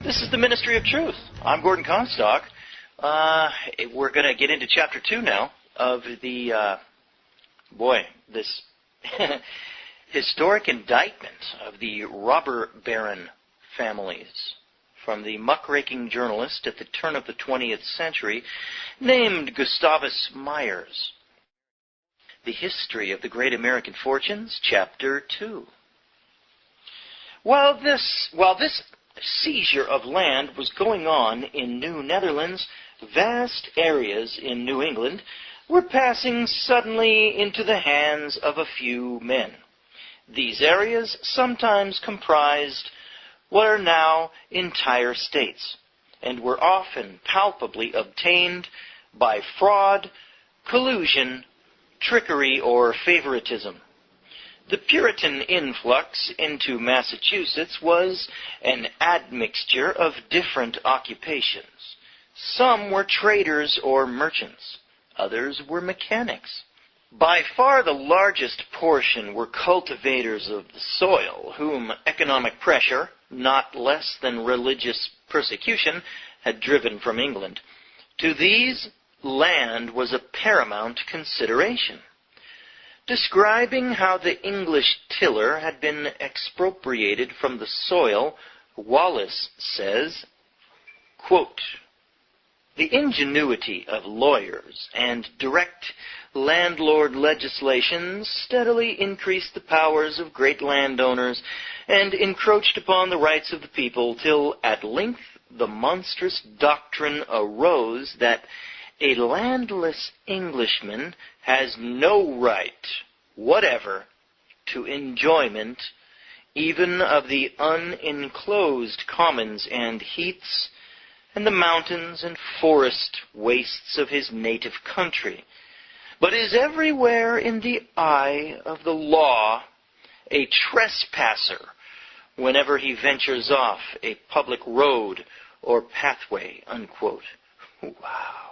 This is the Ministry of Truth. I'm Gordon Comstock. We're going to get into Chapter 2 now of this historic indictment of the robber baron families from the muckraking journalist at the turn of the 20th century named Gustavus Myers. The History of the Great American Fortunes, Chapter 2. While this seizure of land was going on in New Netherlands, vast areas in New England were passing suddenly into the hands of a few men. These areas sometimes comprised what are now entire states, and were often palpably obtained by fraud, collusion, trickery, or favoritism. The Puritan influx into Massachusetts was an admixture of different occupations. Some were traders or merchants. Others were mechanics. By far the largest portion were cultivators of the soil, whom economic pressure, not less than religious persecution, had driven from England. To these, land was a paramount consideration. Describing how the English tiller had been expropriated from the soil, Wallace says, quote, "The ingenuity of lawyers and direct landlord legislation steadily increased the powers of great landowners and encroached upon the rights of the people till at length the monstrous doctrine arose that a landless Englishman has no right whatever to enjoyment even of the unenclosed commons and heaths and the mountains and forest wastes of his native country, but is everywhere in the eye of the law a trespasser whenever he ventures off a public road or pathway," unquote. Wow.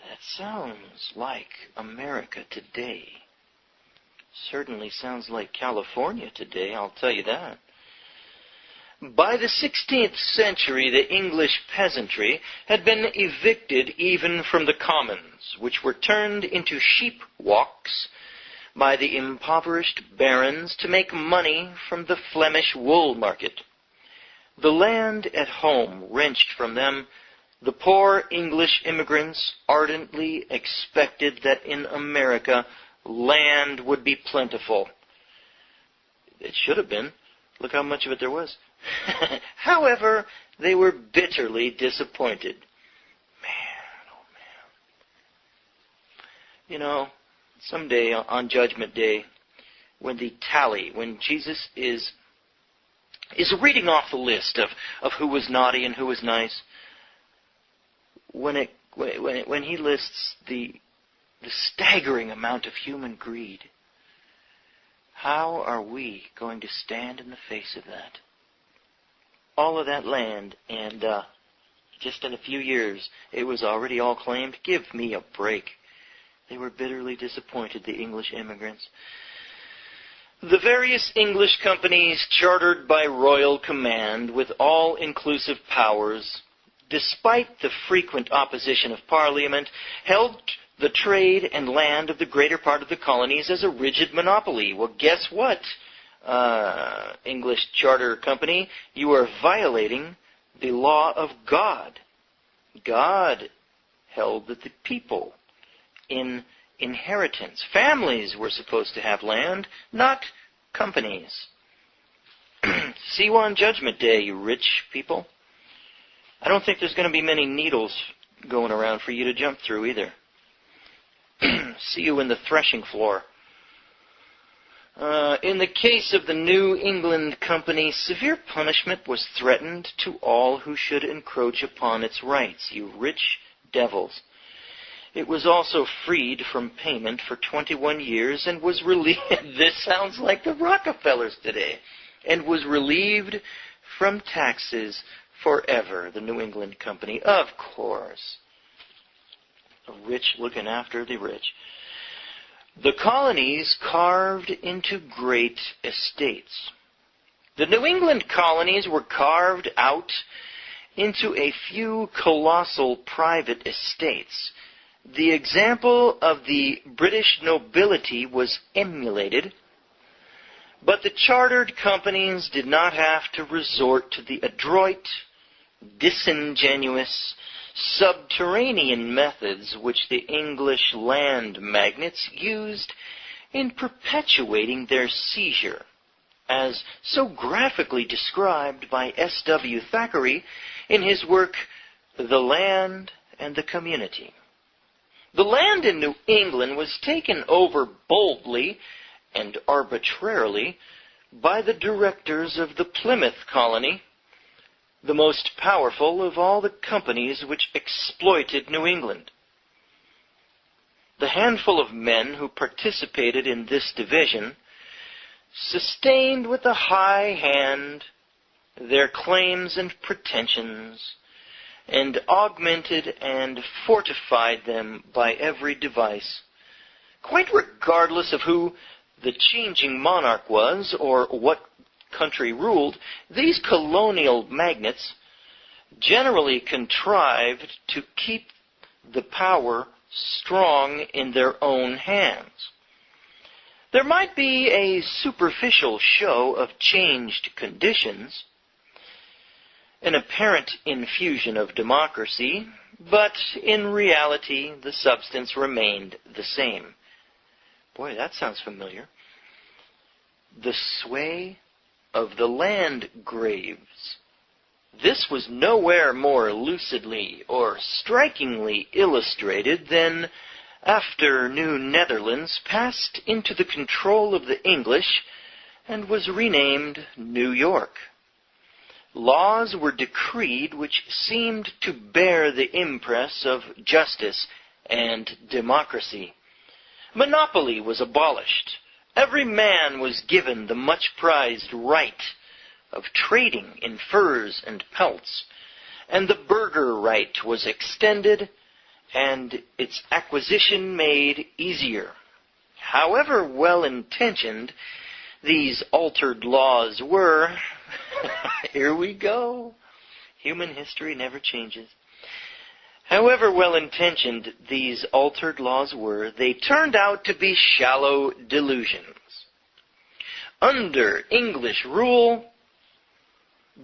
That sounds like America today. Certainly sounds like California today, I'll tell you that. By the 16th century, the English peasantry had been evicted even from the commons, which were turned into sheep walks by the impoverished barons to make money from the Flemish wool market. The land at home wrenched from them, the poor English immigrants ardently expected that in America land would be plentiful. It should have been. Look how much of it there was. However, they were bitterly disappointed. Man, oh man. You know, someday on Judgment Day, when Jesus is reading off the list of who was naughty and who was nice, when he lists the staggering amount of human greed, how are we going to stand in the face of that? All of that land, and just in a few years, it was already all claimed. Give me a break. They were bitterly disappointed, the English immigrants. The various English companies chartered by royal command with all-inclusive powers, despite the frequent opposition of Parliament, held the trade and land of the greater part of the colonies as a rigid monopoly. Well, guess what, English Charter Company? You are violating the law of God. God held that the people in inheritance, families were supposed to have land, not companies. See you on Judgment Day, you rich people. I don't think there's going to be many needles going around for you to jump through either. See you in the threshing floor. In the case of the New England Company, severe punishment was threatened to all who should encroach upon its rights, you rich devils. It was also freed from payment for 21 years and was relieved. This sounds like the Rockefellers today. And was relieved from taxes forever, the New England Company. Of course. The rich looking after the rich. The colonies carved into great estates. The New England colonies were carved out into a few colossal private estates. The example of the British nobility was emulated, but the chartered companies did not have to resort to the adroit, disingenuous, subterranean methods which the English land magnates used in perpetuating their seizure, as so graphically described by S.W. Thackeray in his work, The Land and the Community. The land in New England was taken over boldly and arbitrarily by the directors of the Plymouth colony, the most powerful of all the companies which exploited New England. The handful of men who participated in this division sustained with a high hand their claims and pretensions, and augmented and fortified them by every device. Quite regardless of who the changing monarch was or what country ruled, these colonial magnates generally contrived to keep the power strong in their own hands. There might be a superficial show of changed conditions, an apparent infusion of democracy, but in reality the substance remained the same. Boy, that sounds familiar. The sway of the landgraves. This was nowhere more lucidly or strikingly illustrated than after New Netherlands passed into the control of the English and was renamed New York. Laws were decreed which seemed to bear the impress of justice and democracy. Monopoly was abolished. Every man was given the much-prized right of trading in furs and pelts, and the burgher right was extended and its acquisition made easier. However well-intentioned these altered laws were, here we go, human history never changes. However well-intentioned these altered laws were, they turned out to be shallow delusions. Under English rule,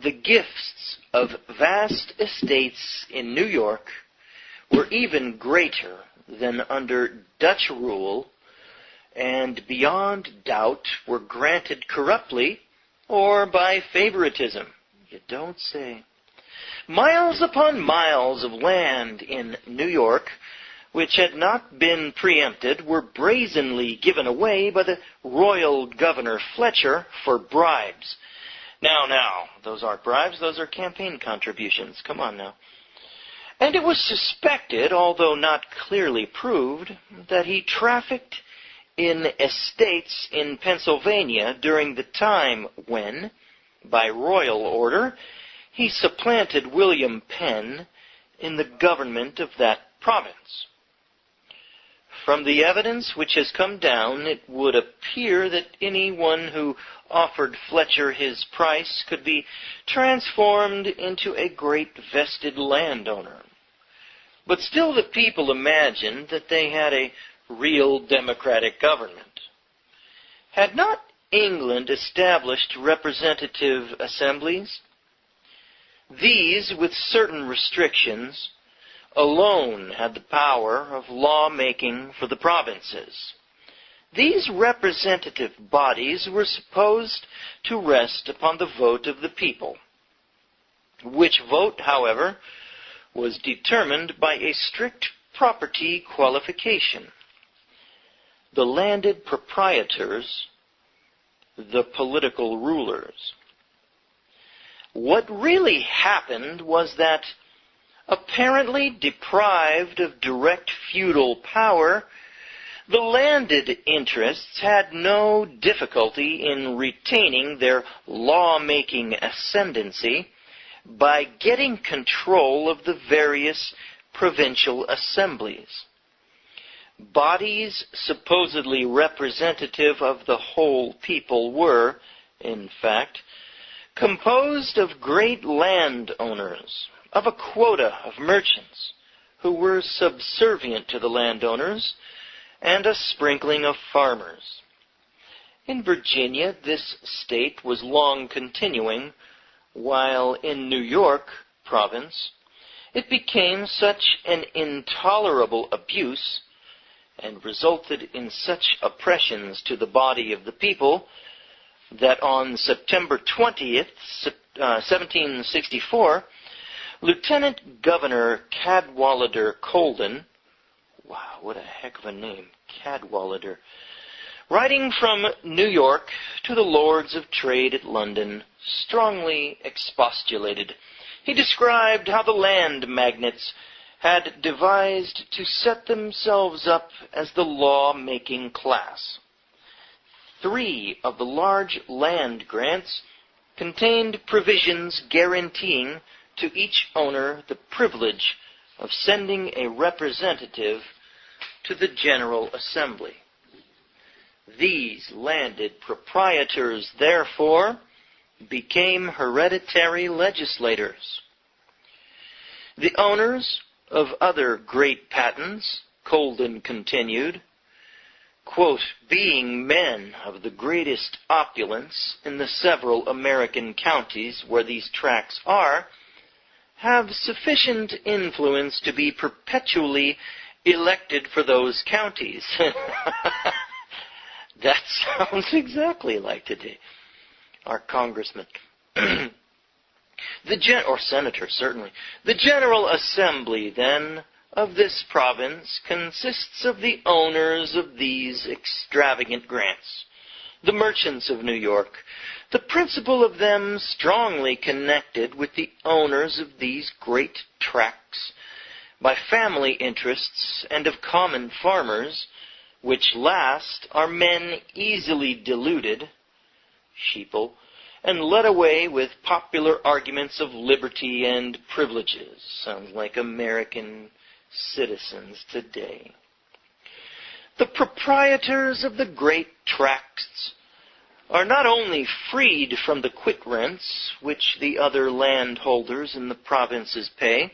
the gifts of vast estates in New York were even greater than under Dutch rule, and beyond doubt were granted corruptly or by favoritism. You don't say. Miles upon miles of land in New York, which had not been preempted, were brazenly given away by the royal Governor Fletcher for bribes. Now, those aren't bribes, those are campaign contributions. Come on now. And it was suspected, although not clearly proved, that he trafficked in estates in Pennsylvania during the time when, by royal order, he supplanted William Penn in the government of that province. From the evidence which has come down, it would appear that anyone who offered Fletcher his price could be transformed into a great vested landowner. But still the people imagined that they had a real democratic government. Had not England established representative assemblies? These, with certain restrictions, alone had the power of law-making for the provinces. These representative bodies were supposed to rest upon the vote of the people, which vote, however, was determined by a strict property qualification. The landed proprietors, the political rulers. What really happened was that, apparently deprived of direct feudal power, the landed interests had no difficulty in retaining their law-making ascendancy by getting control of the various provincial assemblies. Bodies supposedly representative of the whole people were, in fact, composed of great landowners, of a quota of merchants who were subservient to the landowners, and a sprinkling of farmers. In Virginia, this state was long continuing, while in New York province, it became such an intolerable abuse and resulted in such oppressions to the body of the people that on September 20th, 1764, Lieutenant Governor Cadwallader Colden, wow, what a heck of a name, Cadwallader, writing from New York to the Lords of Trade at London, strongly expostulated. He described how the land magnates had devised to set themselves up as the law-making class. 3 of the large land grants contained provisions guaranteeing to each owner the privilege of sending a representative to the General Assembly. These landed proprietors, therefore, became hereditary legislators. The owners of other great patents, Colden continued, quote, being men of the greatest opulence in the several American counties where these tracts are, have sufficient influence to be perpetually elected for those counties. That sounds exactly like today. Our congressman. Or senator, certainly. The General Assembly, then, of this province consists of the owners of these extravagant grants, the merchants of New York, the principal of them strongly connected with the owners of these great tracts by family interests and of common farmers, which last are men easily deluded, sheeple, and led away with popular arguments of liberty and privileges. Sounds like American citizens today. The proprietors of the great tracts are not only freed from the quit rents which the other landholders in the provinces pay,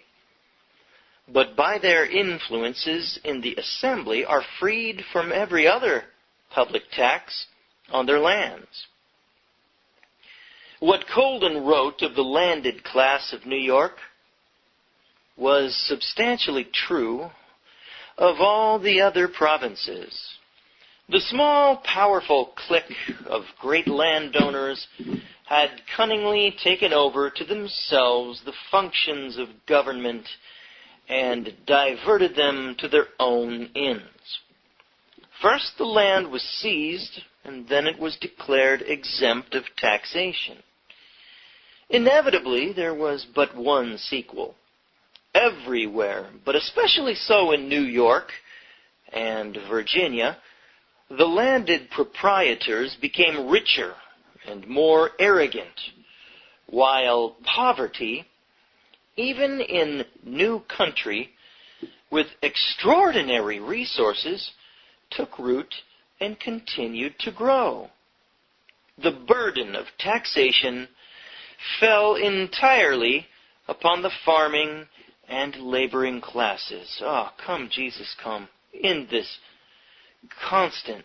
but by their influences in the assembly are freed from every other public tax on their lands. What Colden wrote of the landed class of New York was substantially true of all the other provinces. The small, powerful clique of great landowners had cunningly taken over to themselves the functions of government and diverted them to their own ends. First the land was seized, and then it was declared exempt of taxation. Inevitably, there was but one sequel. Everywhere, but especially so in New York and Virginia, the landed proprietors became richer and more arrogant, while poverty, even in new country with extraordinary resources, took root and continued to grow. The burden of taxation fell entirely upon the farming and laboring classes. Oh, come, Jesus, come. In this constant,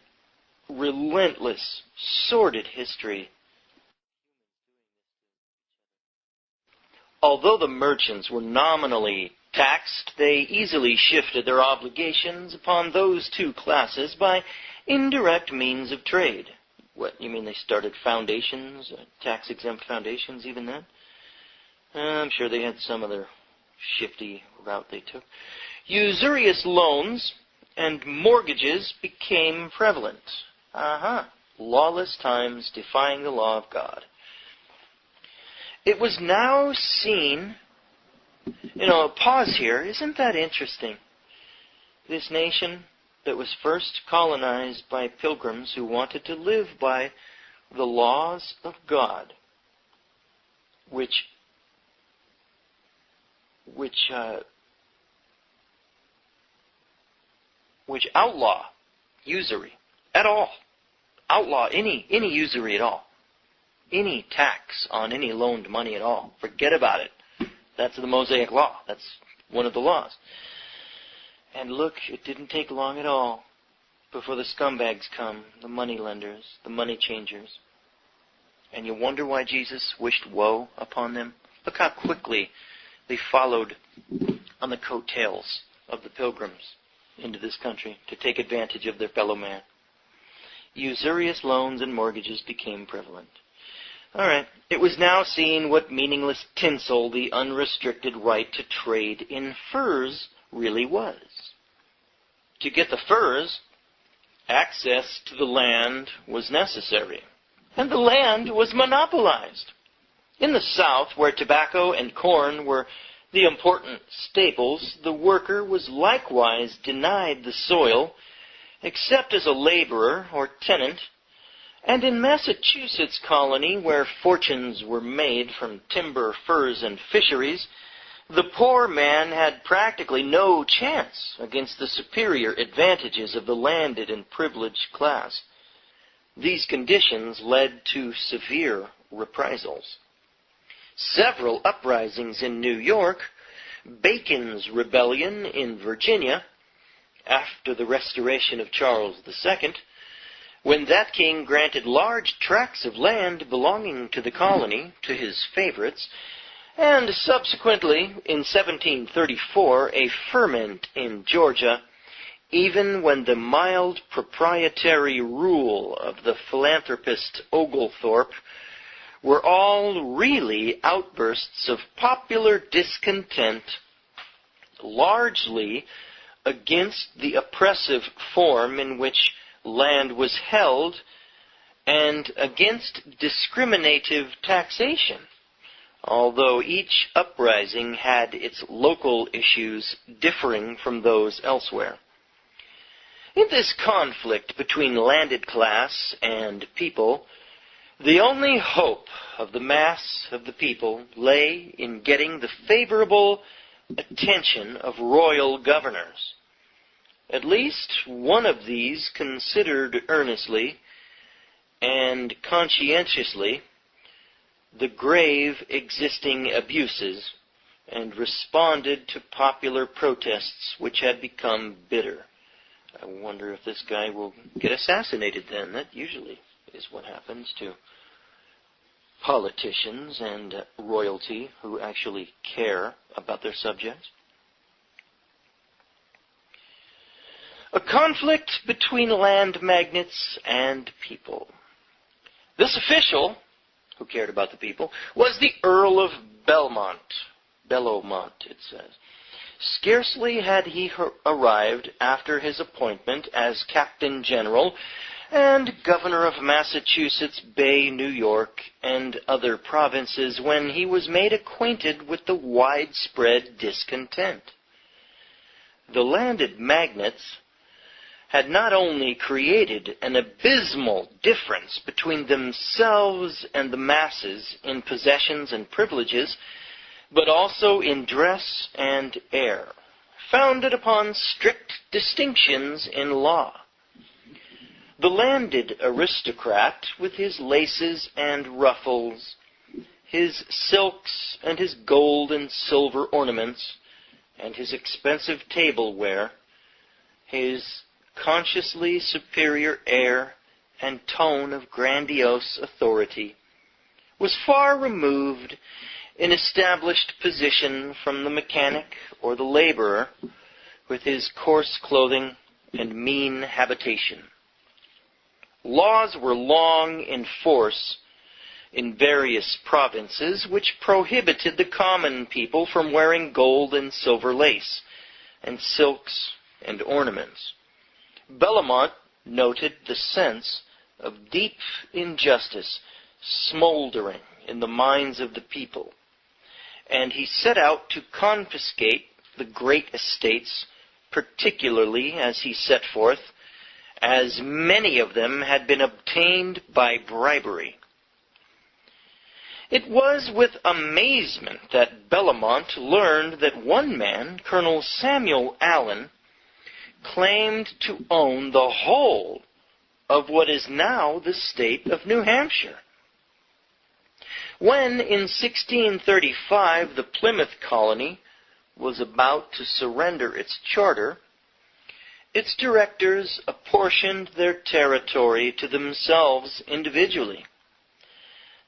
relentless, sordid history. Although the merchants were nominally taxed, they easily shifted their obligations upon those two classes by indirect means of trade. What, you mean they started foundations, tax-exempt foundations even then? I'm sure they had some other shifty route they took. Usurious loans and mortgages became prevalent. Lawless times defying the law of God. It was now seen, pause here, isn't that interesting? This nation that was first colonized by pilgrims who wanted to live by the laws of God, which outlaw usury at all, outlaw any usury at all. any tax on any loaned money at all. Forget about it. That's the Mosaic Law. That's one of the laws. And look, it didn't take long at all before the scumbags come, the money lenders, the money changers. And you wonder why Jesus wished woe upon them? Look how quickly they followed on the coattails of the pilgrims into this country to take advantage of their fellow man. Usurious loans and mortgages became prevalent. All right, it was now seen what meaningless tinsel the unrestricted right to trade in furs really was. To get the furs, access to the land was necessary, and the land was monopolized. In the South, where tobacco and corn were the important staples, the worker was likewise denied the soil, except as a laborer or tenant. And in Massachusetts colony, where fortunes were made from timber, furs, and fisheries, the poor man had practically no chance against the superior advantages of the landed and privileged class. These conditions led to severe reprisals. Several uprisings in New York, Bacon's Rebellion in Virginia, after the restoration of Charles II, when that king granted large tracts of land belonging to the colony to his favorites, and subsequently, in 1734, a ferment in Georgia, even when the mild proprietary rule of the philanthropist Oglethorpe were all really outbursts of popular discontent, largely against the oppressive form in which land was held and against discriminative taxation, although each uprising had its local issues differing from those elsewhere. In this conflict between landed class and people, the only hope of the mass of the people lay in getting the favorable attention of royal governors. At least one of these considered earnestly and conscientiously the grave existing abuses and responded to popular protests which had become bitter. I wonder if this guy will get assassinated then. That usually is what happens to politicians and royalty who actually care about their subjects. A conflict between land magnates and people. This official, who cared about the people, was the Earl of Belmont. Bellomont, it says. Scarcely had he arrived after his appointment as Captain General and Governor of Massachusetts Bay, New York, and other provinces when he was made acquainted with the widespread discontent. The landed magnates had not only created an abysmal difference between themselves and the masses in possessions and privileges, but also in dress and air, founded upon strict distinctions in law. The landed aristocrat, with his laces and ruffles, his silks and his gold and silver ornaments, and his expensive tableware, his consciously superior air and tone of grandiose authority, was far removed in established position from the mechanic or the laborer with his coarse clothing and mean habitation. Laws were long in force in various provinces which prohibited the common people from wearing gold and silver lace and silks and ornaments. Bellomont noted the sense of deep injustice smoldering in the minds of the people, and he set out to confiscate the great estates, particularly, as he set forth, as many of them had been obtained by bribery. It was with amazement that Bellomont learned that one man, Colonel Samuel Allen, claimed to own the whole of what is now the state of New Hampshire. When, in 1635, the Plymouth colony was about to surrender its charter, its directors apportioned their territory to themselves individually.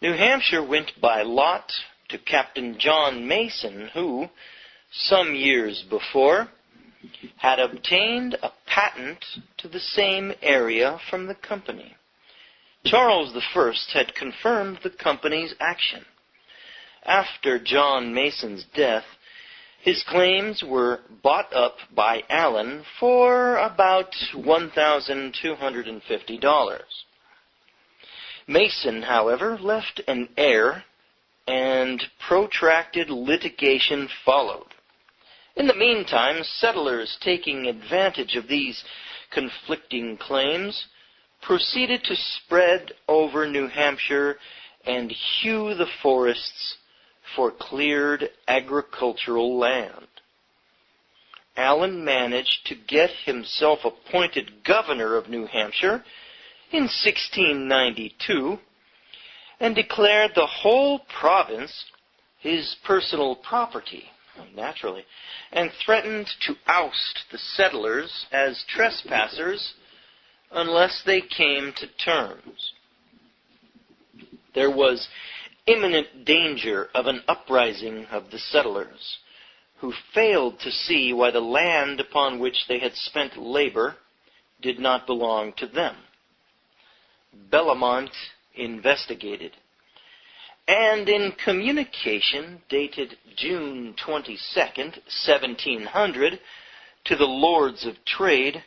New Hampshire went by lot to Captain John Mason, who, some years before, had obtained a patent to the same area from the company. Charles I had confirmed the company's action. After John Mason's death, his claims were bought up by Allen for about $1,250. Mason, however, left an heir, and protracted litigation followed. In the meantime, settlers, taking advantage of these conflicting claims, proceeded to spread over New Hampshire and hew the forests for cleared agricultural land. Allen managed to get himself appointed governor of New Hampshire in 1692 and declared the whole province his personal property, naturally, and threatened to oust the settlers as trespassers unless they came to terms. There was imminent danger of an uprising of the settlers, who failed to see why the land upon which they had spent labor did not belong to them. Bellamont investigated, and in communication dated June 22nd, 1700, to the Lords of Trade,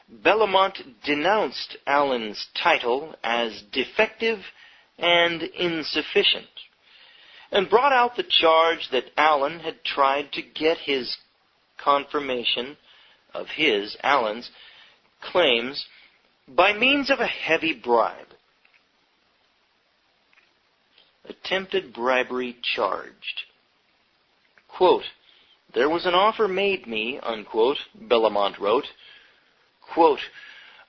Bellamont denounced Allen's title as defective and insufficient, and brought out the charge that Allen had tried to get his confirmation of Allen's, claims by means of a heavy bribe. Attempted bribery charged. Quote, "There was an offer made me," unquote, Bellamont wrote, quote,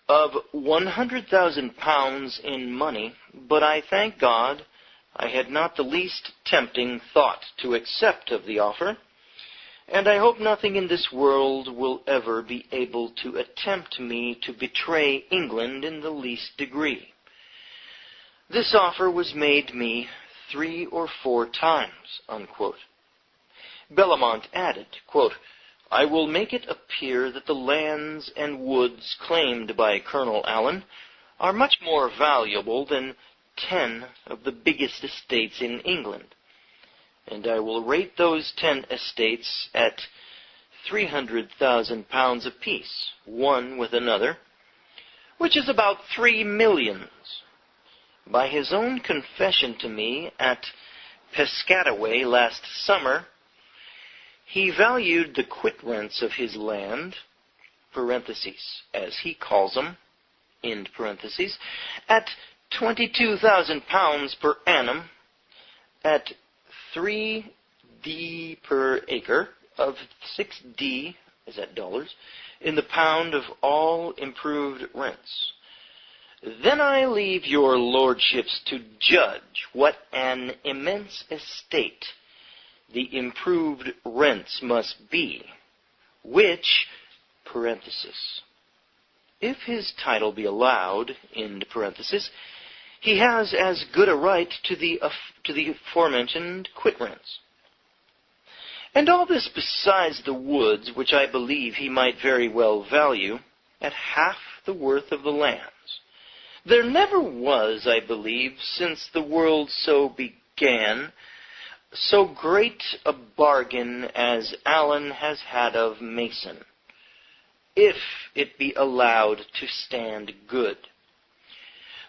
"of £100,000 in money, but I thank God I had not the least tempting thought to accept of the offer, and I hope nothing in this world will ever be able to tempt me to betray England in the least degree. This offer was made me 3 or 4 times, unquote. Bellamont added, quote, "I will make it appear that the lands and woods claimed by Colonel Allen are much more valuable than 10 of the biggest estates in England, and I will rate those 10 estates at £300,000 apiece, one with another, which is about 3 millions. By his own confession to me at Piscataway last summer, he valued the quit rents of his land, parentheses, as he calls them, end parentheses, at £22,000 per annum, at 3D per acre of 6D, is that dollars, in the pound of all improved rents. Then I leave your lordships to judge what an immense estate the improved rents must be, which, parenthesis, if his title be allowed, end parenthesis, he has as good a right to the aforementioned quit rents. And all this besides the woods, which I believe he might very well value at half the worth of the lands. There never was, I believe, since the world so began, so great a bargain as Allen has had of Mason, if it be allowed to stand good.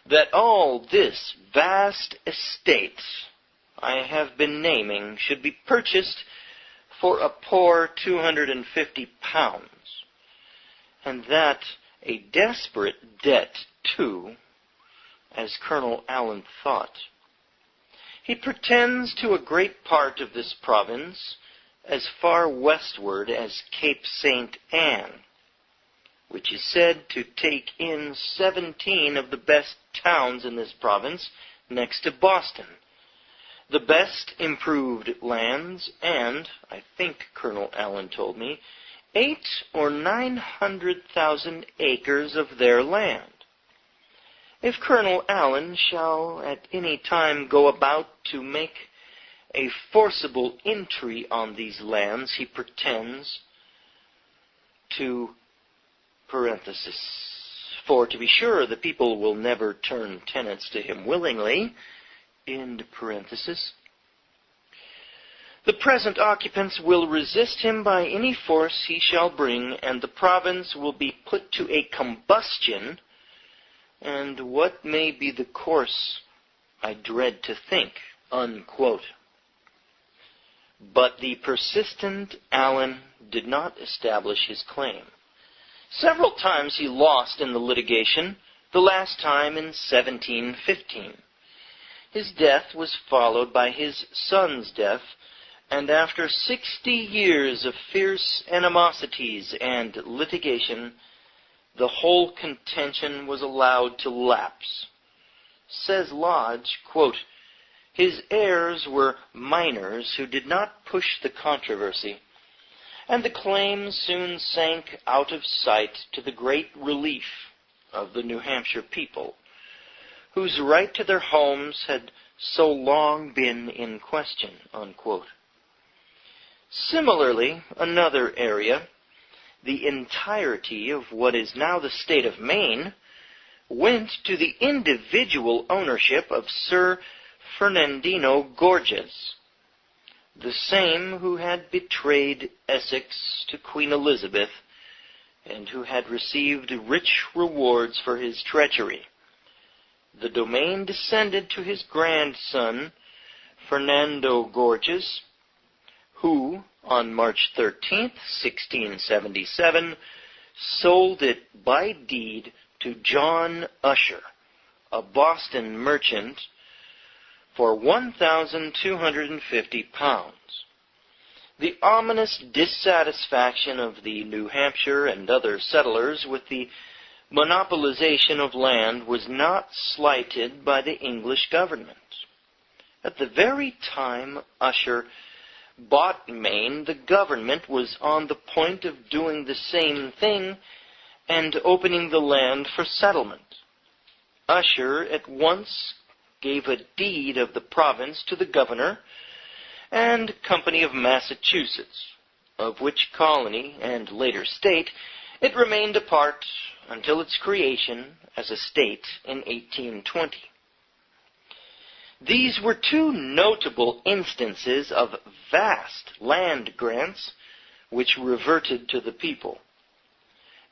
That all this vast estate I have been naming should be purchased for a poor £250, and that a desperate debt, too, as Colonel Allen thought. He pretends to a great part of this province as far westward as Cape St. Anne, which is said to take in 17 of the best towns in this province next to Boston, The best improved lands, and, I think Colonel Allen told me, 800,000 or 900,000 acres of their land. If Colonel Allen shall at any time go about to make a forcible entry on these lands, he pretends to, parenthesis, for to be sure the people will never turn tenants to him willingly, end parenthesis. The present occupants will resist him by any force he shall bring, and the province will be put to a combustion, and what may be the course I dread to think, unquote. But the persistent Allen did not establish his claim. Several times he lost in the litigation, the last time in 1715. His death was followed by his son's death, and after 60 years of fierce animosities and litigation, the whole contention was allowed to lapse. Says Lodge, quote, "His heirs were minors who did not push the controversy, and the claim soon sank out of sight to the great relief of the New Hampshire people, whose right to their homes had so long been in question," unquote. Similarly, another area, the entirety of what is now the state of Maine, went to the individual ownership of Sir Fernandino Gorges, the same who had betrayed Essex to Queen Elizabeth, and who had received rich rewards for his treachery. The domain descended to his grandson, Fernando Gorges, who, on March 13th, 1677, sold it by deed to John Usher, a Boston merchant, for £1,250. The ominous dissatisfaction of the New Hampshire and other settlers with the monopolization of land was not slighted by the English government. At the very time Usher bought Maine, the government was on the point of doing the same thing and opening the land for settlement. Usher at once gave a deed of the province to the governor and Company of Massachusetts, of which colony and later state it remained a part until its creation as a state in 1820. These were two notable instances of vast land grants which reverted to the people.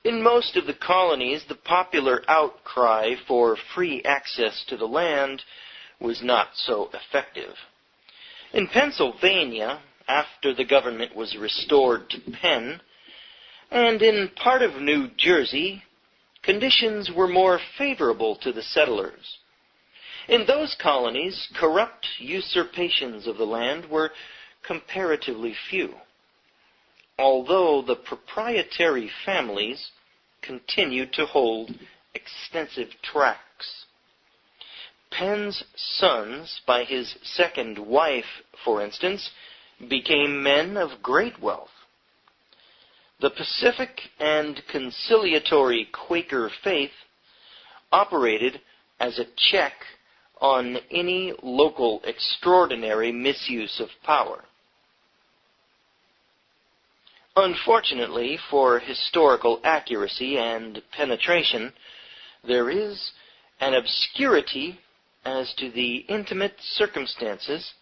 In most of the colonies, the popular outcry for free access to the land was not so effective. In Pennsylvania, after the government was restored to Penn, and in part of New Jersey, conditions were more favorable to the settlers. In those colonies, corrupt usurpations of the land were comparatively few, although the proprietary families continued to hold extensive tracts. Penn's sons, by his second wife, for instance, became men of great wealth. The pacific and conciliatory Quaker faith operated as a check on any local extraordinary misuse of power. Unfortunately for historical accuracy and penetration, there is an obscurity as to the intimate circumstances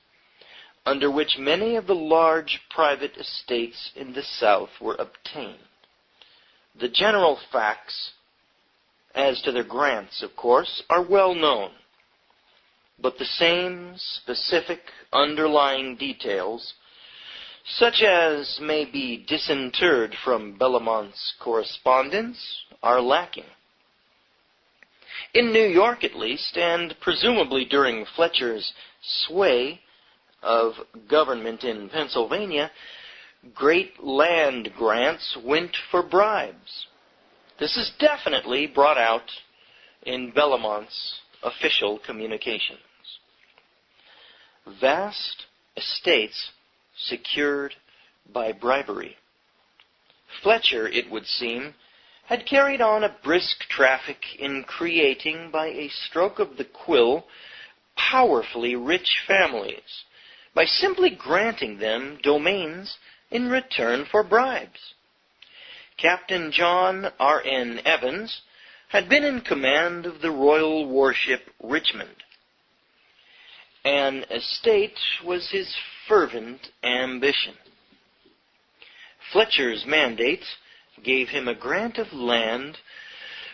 under which many of the large private estates in the South were obtained. The general facts as to their grants, of course, are well known, but the same specific underlying details, such as may be disinterred from Bellomont's correspondence, are lacking. In New York, at least, and presumably during Fletcher's sway of government in Pennsylvania, great land grants went for bribes. This is definitely brought out in Bellomont's official communications. vast estates secured by bribery. Fletcher, it would seem, had carried on a brisk traffic in creating, by a stroke of the quill, powerfully rich families, by simply granting them domains in return for bribes. Captain John R.N. Evans had been in command of the royal warship Richmond. An estate was his fervent ambition. Fletcher's mandate gave him a grant of land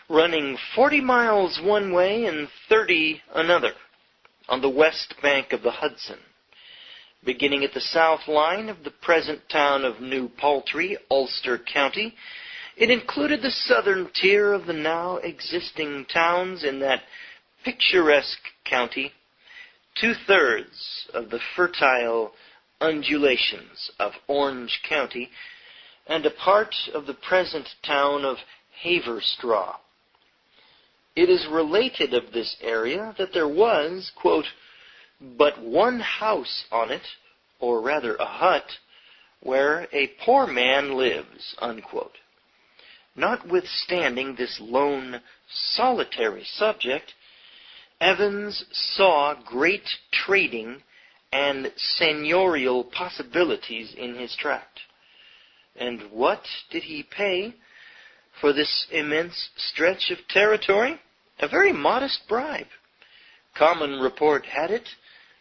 running 40 miles one way and 30 another on the west bank of the Hudson, beginning at the south line of the present town of New Paltry, Ulster County. It included the southern tier of the now existing towns in that picturesque county, 2/3 of the fertile undulations of Orange County, and a part of the present town of Haverstraw. It is related of this area that there was, quote, but one house on it, or rather a hut, where a poor man lives, unquote. Notwithstanding this lone, solitary subject, Evans saw great trading and seigneurial possibilities in his tract. And what did he pay for this immense stretch of territory? A very modest bribe. Common report had it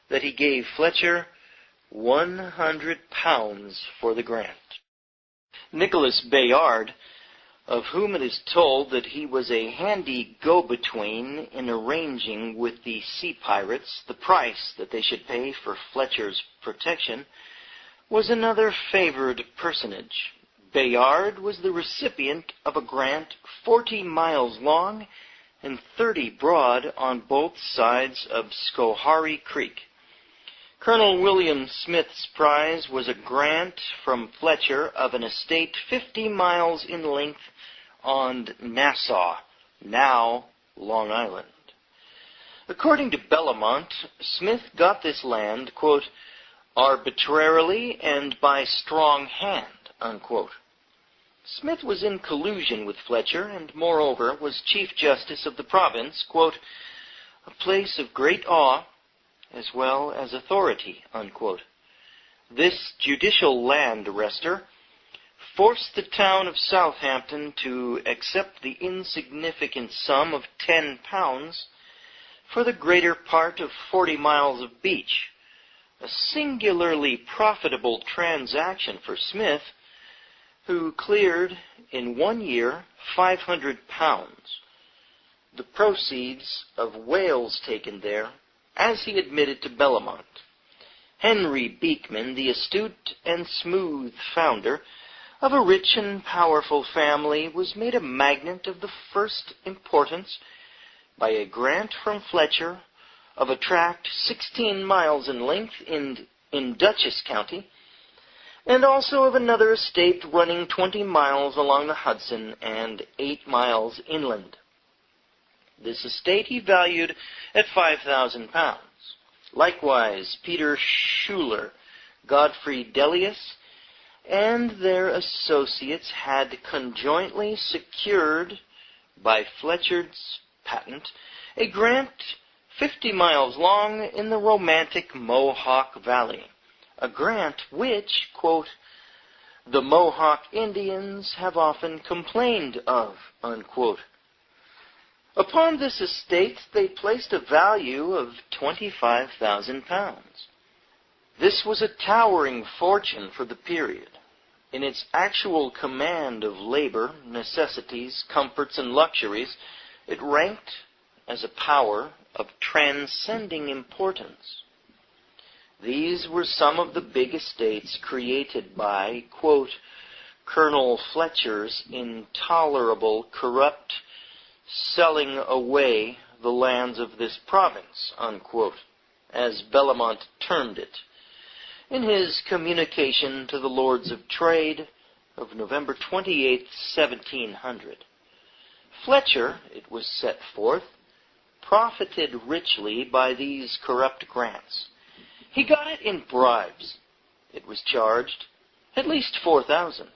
that he gave Fletcher £100 for the grant. Nicholas Bayard, of whom it is told that he was a handy go-between in arranging with the sea pirates the price that they should pay for Fletcher's protection, was another favored personage. Bayard was the recipient of a grant 40 miles long and 30 broad on both sides of Schoharie Creek. Colonel William Smith's prize was a grant from Fletcher of an estate 50 miles in length on Nassau, now Long Island. According to Bellamont, Smith got this land, quote, arbitrarily and by strong hand, unquote. Smith was in collusion with Fletcher, and moreover was Chief Justice of the province, quote, a place of great awe as well as authority, unquote. This judicial land wrester forced the town of Southampton to accept the insignificant sum of £10 for the greater part of 40 miles of beach, a singularly profitable transaction for Smith, who cleared in 1 year £500, the proceeds of whales taken there, as he admitted to Bellamont. Henry Beekman, the astute and smooth founder of a rich and powerful family, was made a magnate of the first importance by a grant from Fletcher of a tract 16 miles in length in Dutchess County, and also of another estate running 20 miles along the Hudson and 8 miles inland. This estate he valued at £5,000. Likewise, Peter Schuler, Godfrey Delius, and their associates had conjointly secured, by Fletcher's patent, a grant 50 miles long in the romantic Mohawk Valley, a grant which, quote, the Mohawk Indians have often complained of, unquote. Upon this estate they placed a value of £25,000. This was a towering fortune for the period. In its actual command of labor, necessities, comforts, and luxuries, it ranked as a power of transcending importance. These were some of the big estates created by, quote, Colonel Fletcher's intolerable, corrupt selling away the lands of this province, unquote, as Bellamont termed it, in his communication to the Lords of Trade of November 28, 1700. Fletcher, it was set forth, profited richly by these corrupt grants. He got it in bribes. It was charged at least 4,000.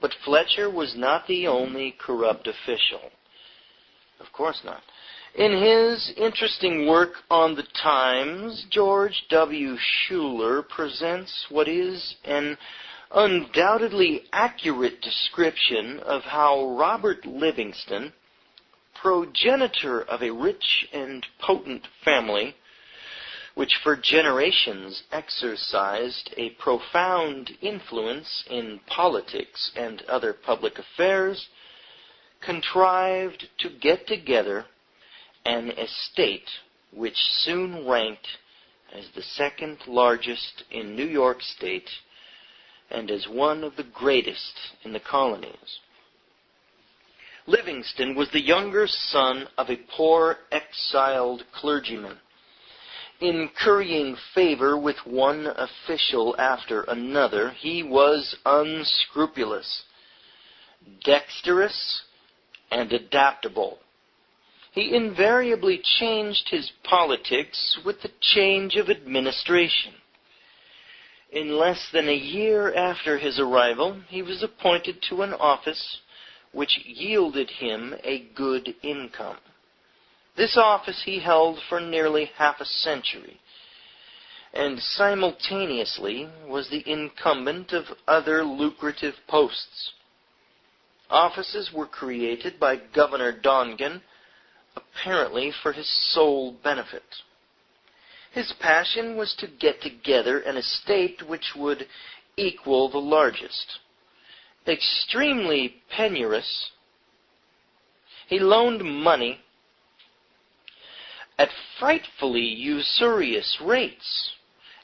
But Fletcher was not the only corrupt official. Of course not. In his interesting work on the Times, George W. Schuler presents what is an undoubtedly accurate description of how Robert Livingston, progenitor of a rich and potent family, which for generations exercised a profound influence in politics and other public affairs, contrived to get together an estate which soon ranked as the second largest in New York State and as one of the greatest in the colonies. Livingston was the younger son of a poor exiled clergyman. In currying favor with one official after another, he was unscrupulous, dexterous, and adaptable. He invariably changed his politics with the change of administration. In less than a year after his arrival, he was appointed to an office which yielded him a good income. This office he held for nearly half a century, and simultaneously was the incumbent of other lucrative posts. Offices were created by Governor Dongan, apparently for his sole benefit. His passion was to get together an estate which would equal the largest. Extremely penurious, he loaned money at frightfully usurious rates,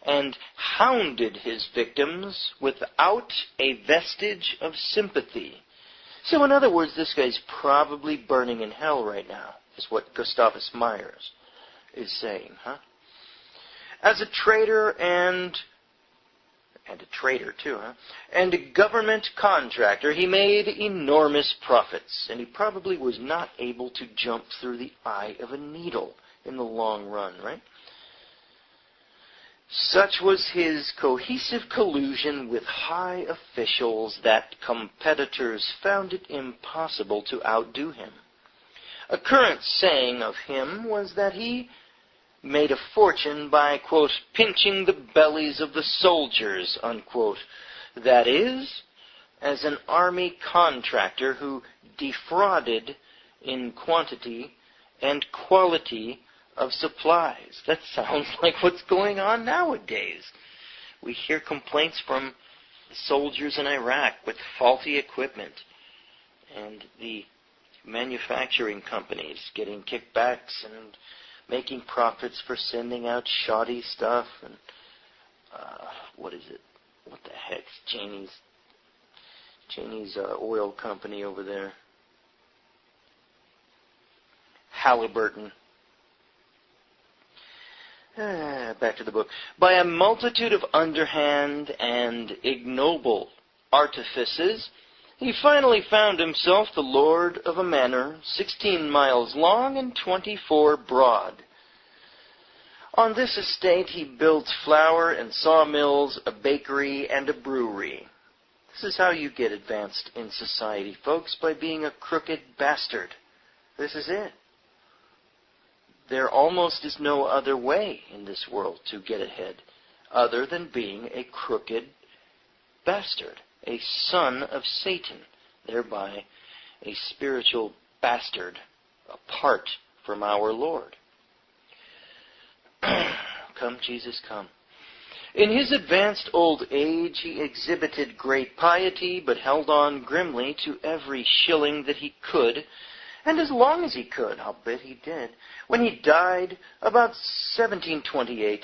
and hounded his victims without a vestige of sympathy. So in other words, this guy's probably burning in hell right now, is what Gustavus Myers is saying, huh? As a trader and a traitor too, huh? And a government contractor, he made enormous profits, and he probably was not able to jump through the eye of a needle in the long run, right? Such was his cohesive collusion with high officials that competitors found it impossible to outdo him. A current saying of him was that he made a fortune by, quote, pinching the bellies of the soldiers, unquote. That is, as an army contractor who defrauded in quantity and quality of supplies. That sounds like what's going on nowadays. We hear complaints from soldiers in Iraq with faulty equipment, and the manufacturing companies getting kickbacks and making profits for sending out shoddy stuff. And what is it? What the heck's Cheney's oil company over there? Halliburton. Back to the book. By a multitude of underhand and ignoble artifices, he finally found himself the lord of a manor 16 miles long and 24 broad. On this estate he built flour and sawmills, a bakery, and a brewery. This is how you get advanced in society, folks, by being a crooked bastard. This is it. There almost is no other way in this world to get ahead other than being a crooked bastard, a son of Satan, thereby a spiritual bastard apart from our Lord. Come, Jesus, come. In his advanced old age, he exhibited great piety, but held on grimly to every shilling that he could, and as long as he could. I'll bet he did. When he died, about 1728,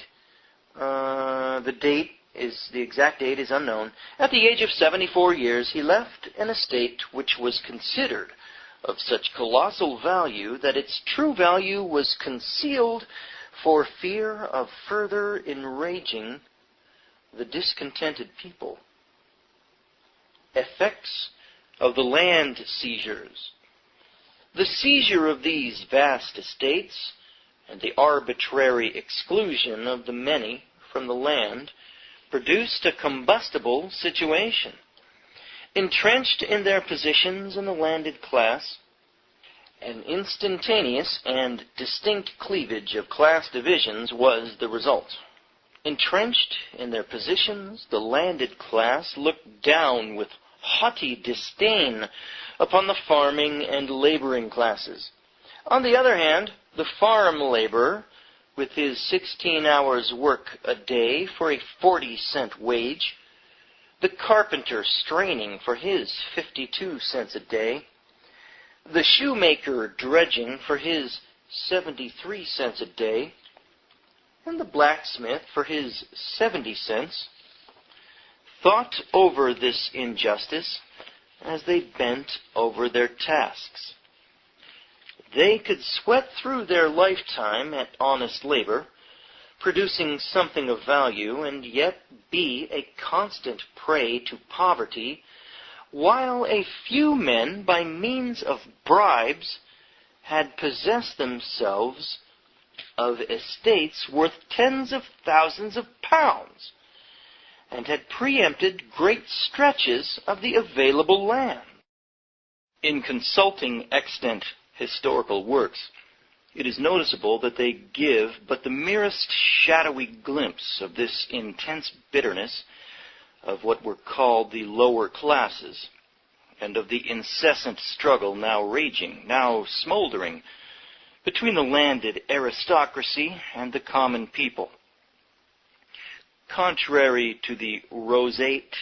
the exact date is unknown. At the age of 74 years, he left an estate which was considered of such colossal value that its true value was concealed for fear of further enraging the discontented people. Effects of the land seizures. The seizure of these vast estates and the arbitrary exclusion of the many from the land produced a combustible situation. Entrenched in their positions in the landed class, an instantaneous and distinct cleavage of class divisions was the result. Entrenched in their positions, the landed class looked down with haughty disdain upon the farming and laboring classes. On the other hand, the farm laborer, with his 16 hours' work a day for a 40-cent wage, the carpenter straining for his 52 cents a day, the shoemaker dredging for his 73 cents a day, and the blacksmith for his 70 cents, thought over this injustice as they bent over their tasks. They could sweat through their lifetime at honest labor, producing something of value, and yet be a constant prey to poverty, while a few men, by means of bribes, had possessed themselves of estates worth tens of thousands of pounds, and had preempted great stretches of the available land. In consulting extant historical works, it is noticeable that they give but the merest shadowy glimpse of this intense bitterness of what were called the lower classes, and of the incessant struggle now raging, now smoldering, between the landed aristocracy and the common people. Contrary to the roseate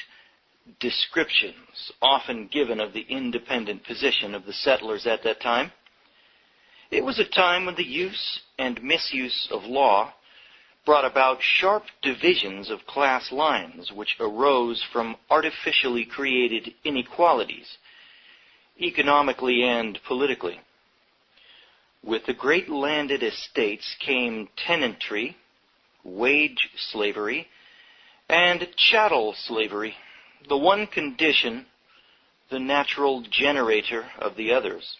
descriptions often given of the independent position of the settlers at that time, it was a time when the use and misuse of law brought about sharp divisions of class lines which arose from artificially created inequalities, economically and politically. With the great landed estates came tenantry, wage slavery, and chattel slavery, the one condition, the natural generator of the others.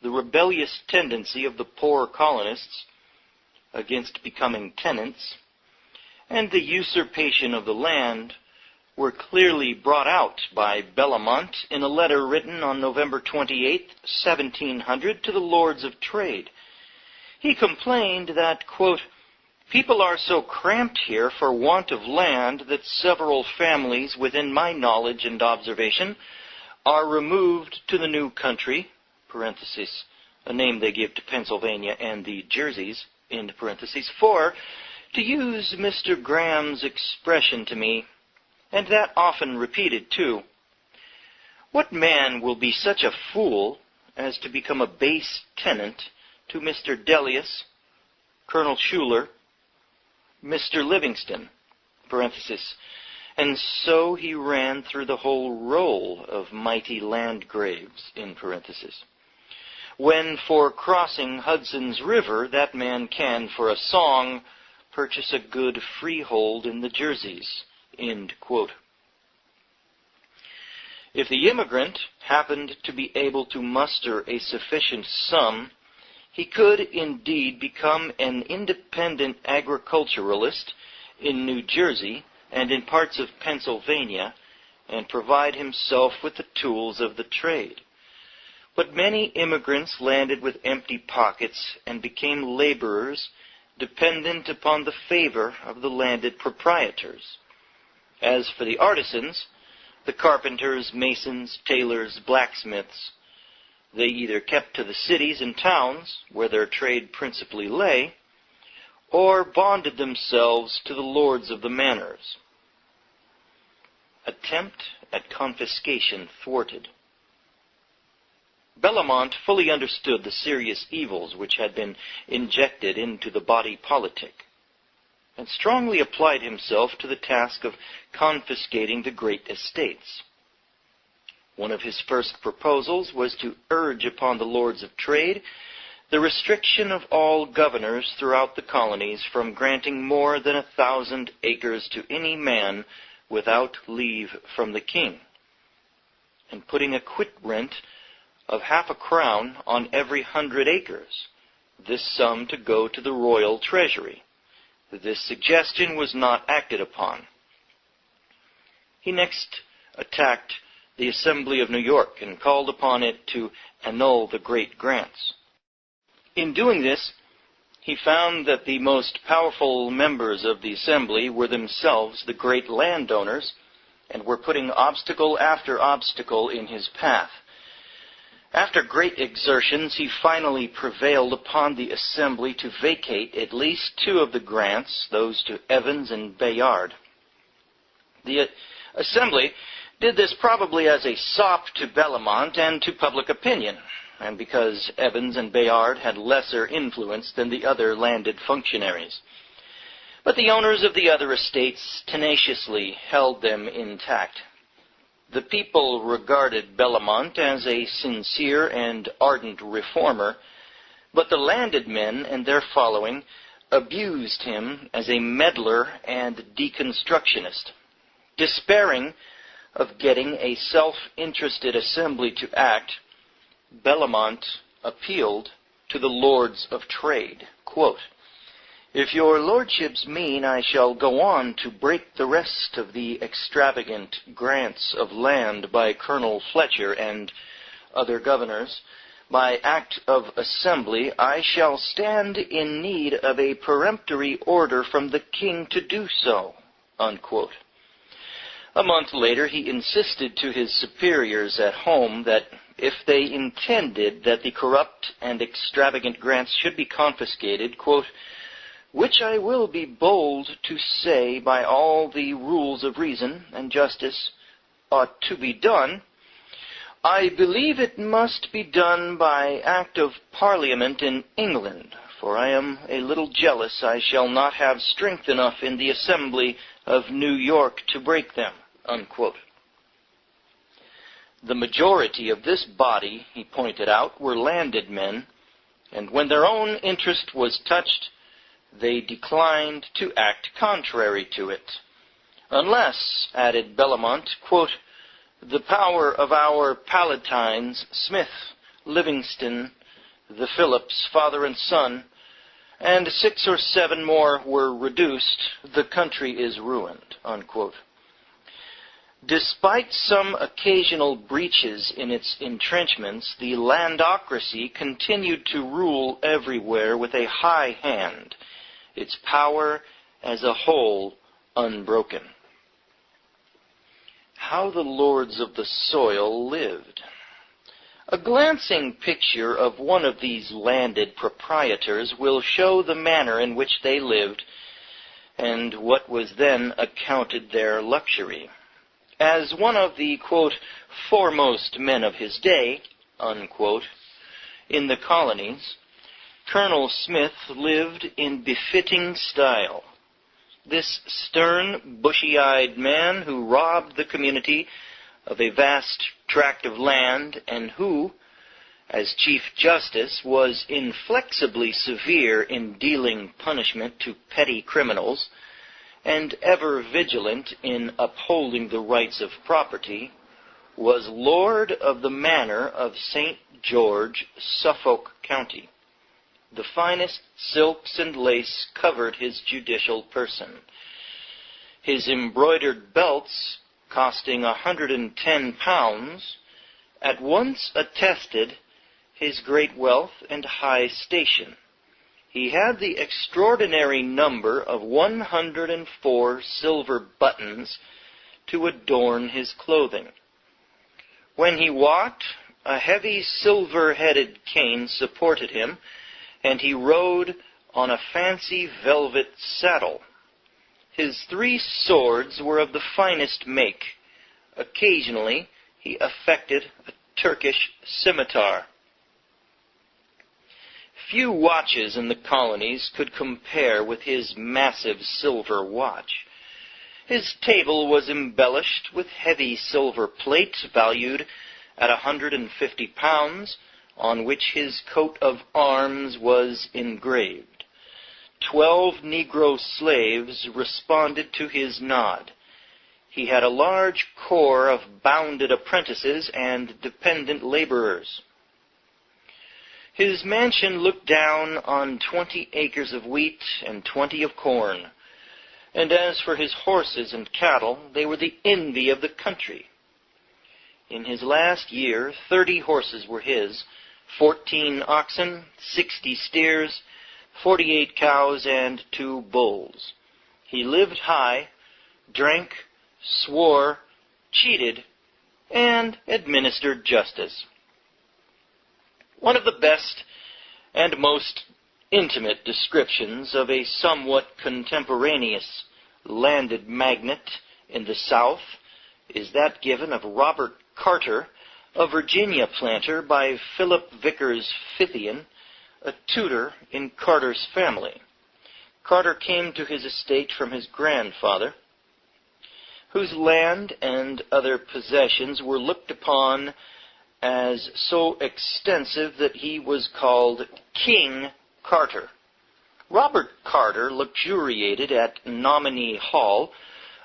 The rebellious tendency of the poor colonists against becoming tenants, and the usurpation of the land were clearly brought out by Bellamont in a letter written on November 28, 1700, to the Lords of Trade. He complained that, quote, "People are so cramped here for want of land that several families within my knowledge and observation are removed to the new country," parenthesis, a name they give to Pennsylvania and the Jerseys, end parenthesis, "for, to use Mr. Graham's expression to me, and that often repeated too, what man will be such a fool as to become a base tenant to Mr. Delius, Colonel Schuyler, Mr. Livingston," parenthesis, and so he ran through the whole roll of mighty landgraves, in parenthesis. When for crossing Hudson's River that man can, for a song, purchase a good freehold in the Jerseys, end quote. If the immigrant happened to be able to muster a sufficient sum, he could indeed become an independent agriculturalist in New Jersey and in parts of Pennsylvania, and provide himself with the tools of the trade. But many immigrants landed with empty pockets and became laborers dependent upon the favor of the landed proprietors. As for the artisans, the carpenters, masons, tailors, blacksmiths, they either kept to the cities and towns, where their trade principally lay, or bonded themselves to the lords of the manors. Attempt at confiscation thwarted. Bellamont fully understood the serious evils which had been injected into the body politic, and strongly applied himself to the task of confiscating the great estates. One of his first proposals was to urge upon the Lords of Trade the restriction of all governors throughout the colonies from granting more than 1,000 acres to any man without leave from the king, and putting a quit rent of half a crown on every 100 acres, this sum to go to the royal treasury, This suggestion was not acted upon. He next attacked the Assembly of New York and called upon it to annul the great grants. In doing this, he found that the most powerful members of the Assembly were themselves the great landowners and were putting obstacle after obstacle in his path. After great exertions, he finally prevailed upon the Assembly to vacate at least 2 of the grants, those to Evans and Bayard. The Assembly did this probably as a sop to Bellamont and to public opinion, and because Evans and Bayard had lesser influence than the other landed functionaries. But the owners of the other estates tenaciously held them intact. The people regarded Bellamont as a sincere and ardent reformer, but the landed men and their following abused him as a meddler and deconstructionist. Despairing of getting a self-interested assembly to act, Bellamont appealed to the Lords of Trade. Quote, "If your lordships mean I shall go on to break the rest of the extravagant grants of land by Colonel Fletcher and other governors, by act of assembly I shall stand in need of a peremptory order from the king to do so." Unquote. A month later, he insisted to his superiors at home that if they intended that the corrupt and extravagant grants should be confiscated, quote, "which I will be bold to say by all the rules of reason and justice ought to be done, I believe it must be done by Act of Parliament in England, for I am a little jealous I shall not have strength enough in the Assembly of New York to break them." Unquote. The majority of this body, he pointed out, were landed men, and when their own interest was touched, they declined to act contrary to it. Unless, added Bellamont, quote, "the power of our Palatines, Smith, Livingston, the Phillips, father and son, and 6 or 7 more were reduced, the country is ruined." Unquote. Despite some occasional breaches in its entrenchments, the landocracy continued to rule everywhere with a high hand, its power as a whole unbroken. How the lords of the soil lived. A glancing picture of one of these landed proprietors will show the manner in which they lived and what was then accounted their luxury. As one of the, quote, "foremost men of his day," unquote, in the colonies, Colonel Smith lived in befitting style. This stern, bushy-eyed man who robbed the community of a vast tract of land and who, as Chief Justice, was inflexibly severe in dealing punishment to petty criminals, and ever vigilant in upholding the rights of property, was Lord of the Manor of St. George, Suffolk County. The finest silks and lace covered his judicial person. His embroidered belts, costing £110, at once attested his great wealth and high station. He had the extraordinary number of 104 silver buttons to adorn his clothing. When he walked, a heavy silver-headed cane supported him, and he rode on a fancy velvet saddle. His 3 swords were of the finest make. Occasionally, he affected a Turkish scimitar. Few watches in the colonies could compare with his massive silver watch. His table was embellished with heavy silver plate valued at £150, on which his coat of arms was engraved. 12 Negro slaves responded to his nod. He had a large corps of bounded apprentices and dependent laborers. His mansion looked down on 20 acres of wheat and 20 of corn. And as for his horses and cattle, they were the envy of the country. In his last year, 30 horses were his, 14 oxen, 60 steers, 48 cows, and 2 bulls. He lived high, drank, swore, cheated, and administered justice. One of the best and most intimate descriptions of a somewhat contemporaneous landed magnate in the South is that given of Robert Carter, a Virginia planter, by Philip Vickers Fithian, a tutor in Carter's family. Carter came to his estate from his grandfather, whose land and other possessions were looked upon as so extensive that he was called King Carter. Robert Carter luxuriated at Nominee Hall,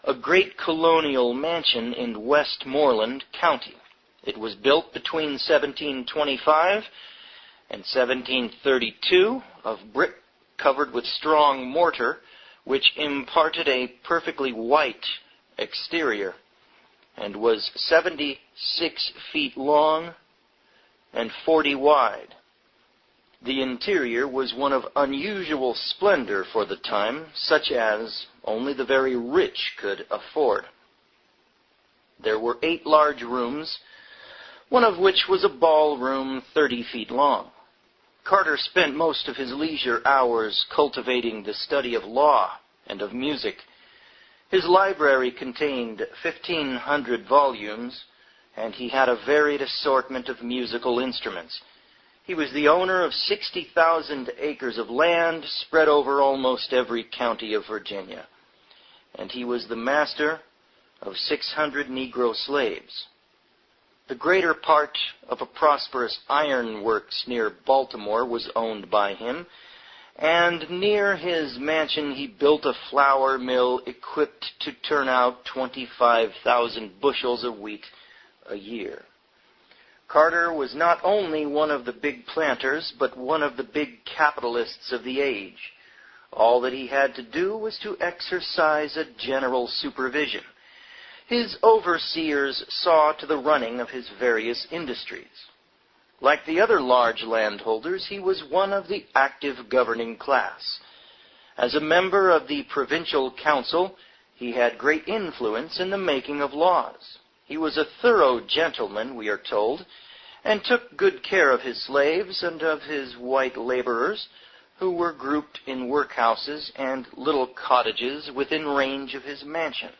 a great colonial mansion in Westmoreland County. It was built between 1725 and 1732 of brick covered with strong mortar, which imparted a perfectly white exterior, and was 76 feet long and 40 wide. The interior was one of unusual splendor for the time, such as only the very rich could afford. There were 8 large rooms, one of which was a ballroom 30 feet long. Carter spent most of his leisure hours cultivating the study of law and of music. His library contained 1,500 volumes, and he had a varied assortment of musical instruments. He was the owner of 60,000 acres of land spread over almost every county of Virginia, and he was the master of 600 Negro slaves. The greater part of a prosperous iron works near Baltimore was owned by him, and near his mansion he built a flour mill equipped to turn out 25,000 bushels of wheat a year. Carter was not only one of the big planters, but one of the big capitalists of the age. All that he had to do was to exercise a general supervision. His overseers saw to the running of his various industries. Like the other large landholders, he was one of the active governing class. As a member of the provincial council, he had great influence in the making of laws. He was a thorough gentleman, we are told, and took good care of his slaves and of his white laborers, who were grouped in workhouses and little cottages within range of his mansion.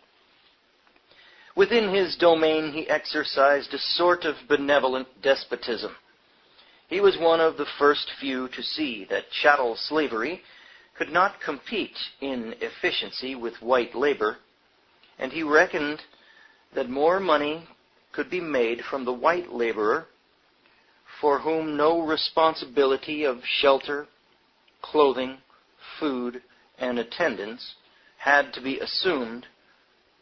Within his domain he exercised a sort of benevolent despotism. He was one of the first few to see that chattel slavery could not compete in efficiency with white labor, and he reckoned that more money could be made from the white laborer, for whom no responsibility of shelter, clothing, food, and attendance had to be assumed,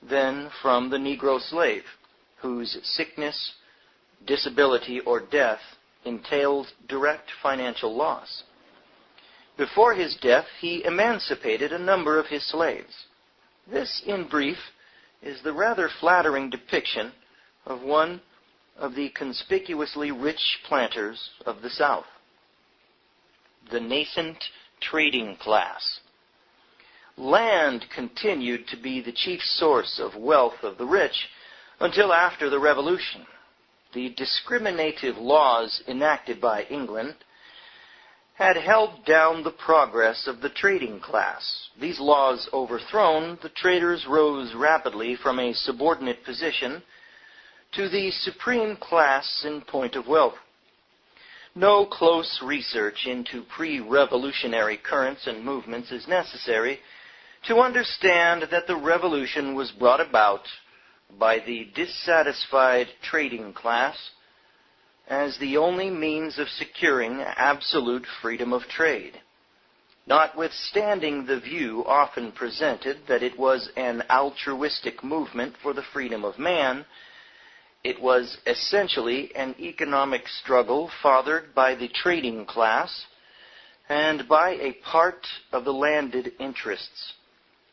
than from the Negro slave, whose sickness, disability, or death entailed direct financial loss. Before his death, he emancipated a number of his slaves. This, in brief, is the rather flattering depiction of one of the conspicuously rich planters of the South. The nascent trading class. Land continued to be the chief source of wealth of the rich until after the Revolution. The discriminative laws enacted by England had held down the progress of the trading class. These laws overthrown, the traders rose rapidly from a subordinate position to the supreme class in point of wealth. No close research into pre-revolutionary currents and movements is necessary to understand that the revolution was brought about by the dissatisfied trading class as the only means of securing absolute freedom of trade. Notwithstanding the view often presented that it was an altruistic movement for the freedom of man, It was essentially an economic struggle fathered by the trading class and by a part of the landed interests.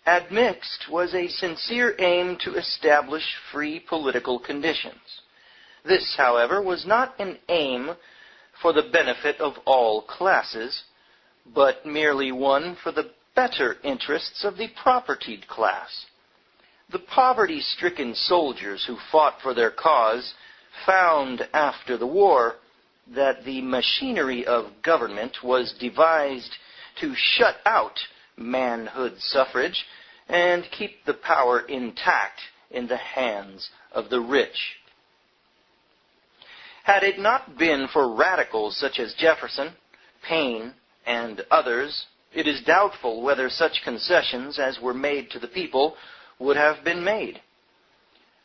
Admixed was a sincere aim to establish free political conditions. This, however, was not an aim for the benefit of all classes, but merely one for the better interests of the propertied class. The poverty-stricken soldiers who fought for their cause found after the war that the machinery of government was devised to shut out manhood suffrage and keep the power intact in the hands of the rich. Had it not been for radicals such as Jefferson, Paine, and others, it is doubtful whether such concessions as were made to the people would have been made.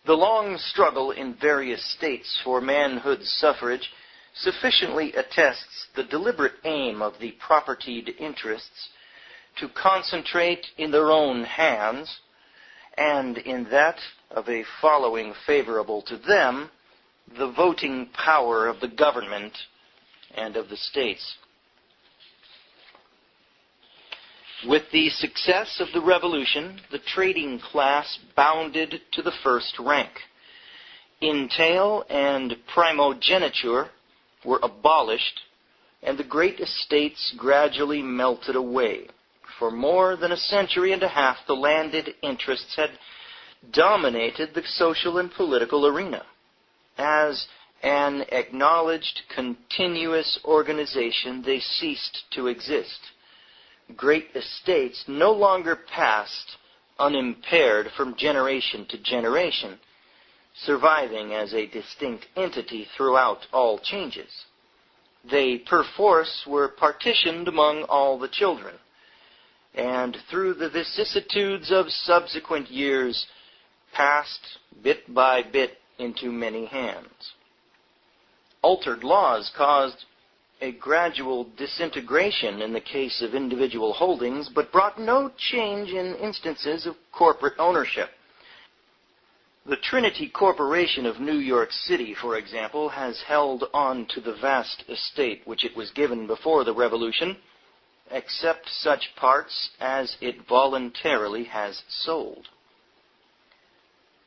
The long struggle in various states for manhood suffrage sufficiently attests the deliberate aim of the propertied interests to concentrate in their own hands, and in that of a following favorable to them, the voting power of the government and of the states. With the success of the Revolution, the trading class bounded to the first rank. Entail and primogeniture were abolished, and the great estates gradually melted away. For more than a century and a half, the landed interests had dominated the social and political arena. As an acknowledged continuous organization, they ceased to exist. Great estates no longer passed unimpaired from generation to generation, surviving as a distinct entity throughout all changes. They perforce were partitioned among all the children, and through the vicissitudes of subsequent years passed bit by bit into many hands. Altered laws caused a gradual disintegration in the case of individual holdings, but brought no change in instances of corporate ownership. The Trinity Corporation of New York City, for example, has held on to the vast estate which it was given before the Revolution, except such parts as it voluntarily has sold.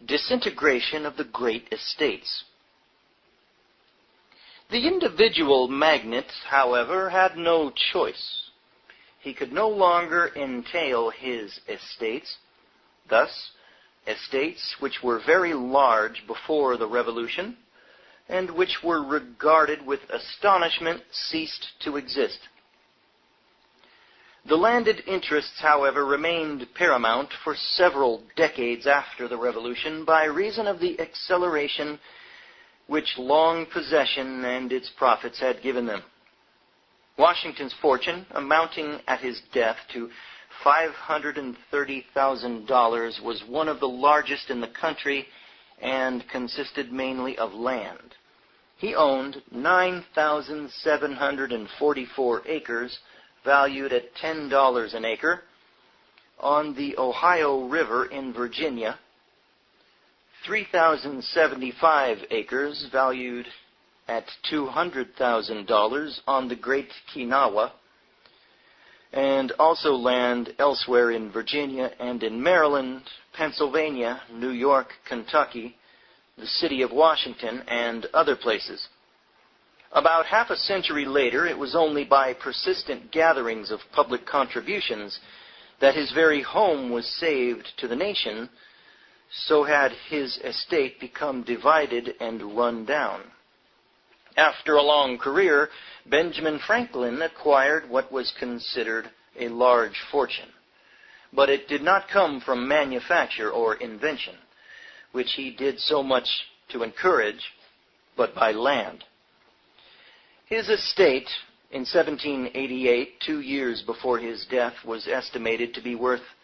Disintegration of the great estates. The individual magnate, however, had no choice. He could no longer entail his estates. Thus, estates which were very large before the Revolution, and which were regarded with astonishment, ceased to exist. The landed interests, however, remained paramount for several decades after the Revolution by reason of the acceleration which long possession and its profits had given them. Washington's fortune, amounting at his death to $530,000, was one of the largest in the country and consisted mainly of land. He owned 9,744 acres, valued at $10 an acre, on the Ohio River in Virginia, 3,075 acres valued at $200,000 on the Great Kanawha, and also land elsewhere in Virginia and in Maryland, Pennsylvania, New York, Kentucky, the city of Washington, and other places. About half a century later, it was only by persistent gatherings of public contributions that his very home was saved to the nation. So had his estate become divided and run down. After a long career, Benjamin Franklin acquired what was considered a large fortune. But it did not come from manufacture or invention, which he did so much to encourage, but by land. His estate in 1788, 2 years before his death, was estimated to be worth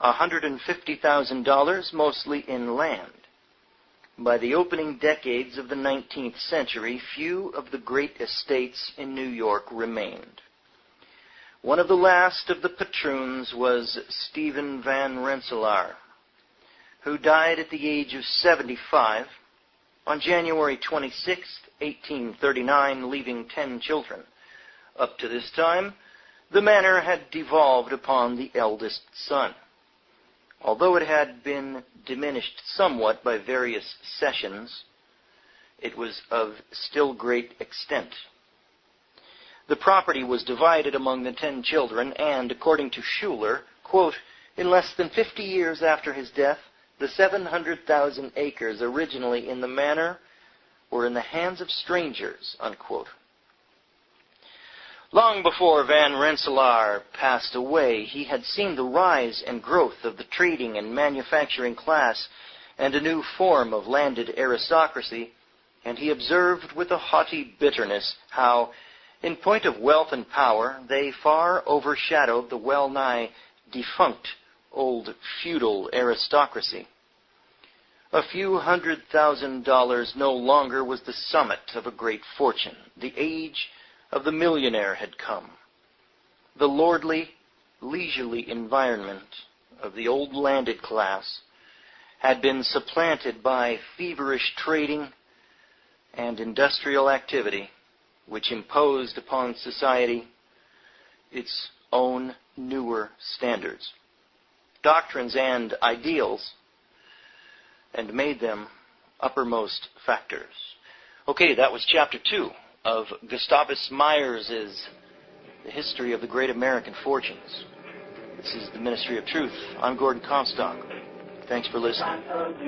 $150,000, mostly in land. By the opening decades of the 19th century, few of the great estates in New York remained. One of the last of the patroons was Stephen Van Rensselaer, who died at the age of 75 on January 26, 1839, leaving 10 children. Up to this time, the manor had devolved upon the eldest son. Although it had been diminished somewhat by various cessions, it was of still great extent. The property was divided among the 10 children, and, according to Schuler, quote, in less than 50 years after his death, the 700,000 acres originally in the manor were in the hands of strangers, unquote. Long before Van Rensselaer passed away, he had seen the rise and growth of the trading and manufacturing class and a new form of landed aristocracy, and he observed with a haughty bitterness how, in point of wealth and power, they far overshadowed the well-nigh defunct old feudal aristocracy. A few $100,000 no longer was the summit of a great fortune. The age of the millionaire had come. The lordly, leisurely environment of the old landed class had been supplanted by feverish trading and industrial activity, which imposed upon society its own newer standards, doctrines, and ideals, and made them uppermost factors. Okay, that was Chapter 2 of Gustavus Myers's The History of the Great American Fortunes. This is the Ministry of Truth. I'm Gordon Comstock. Thanks for listening.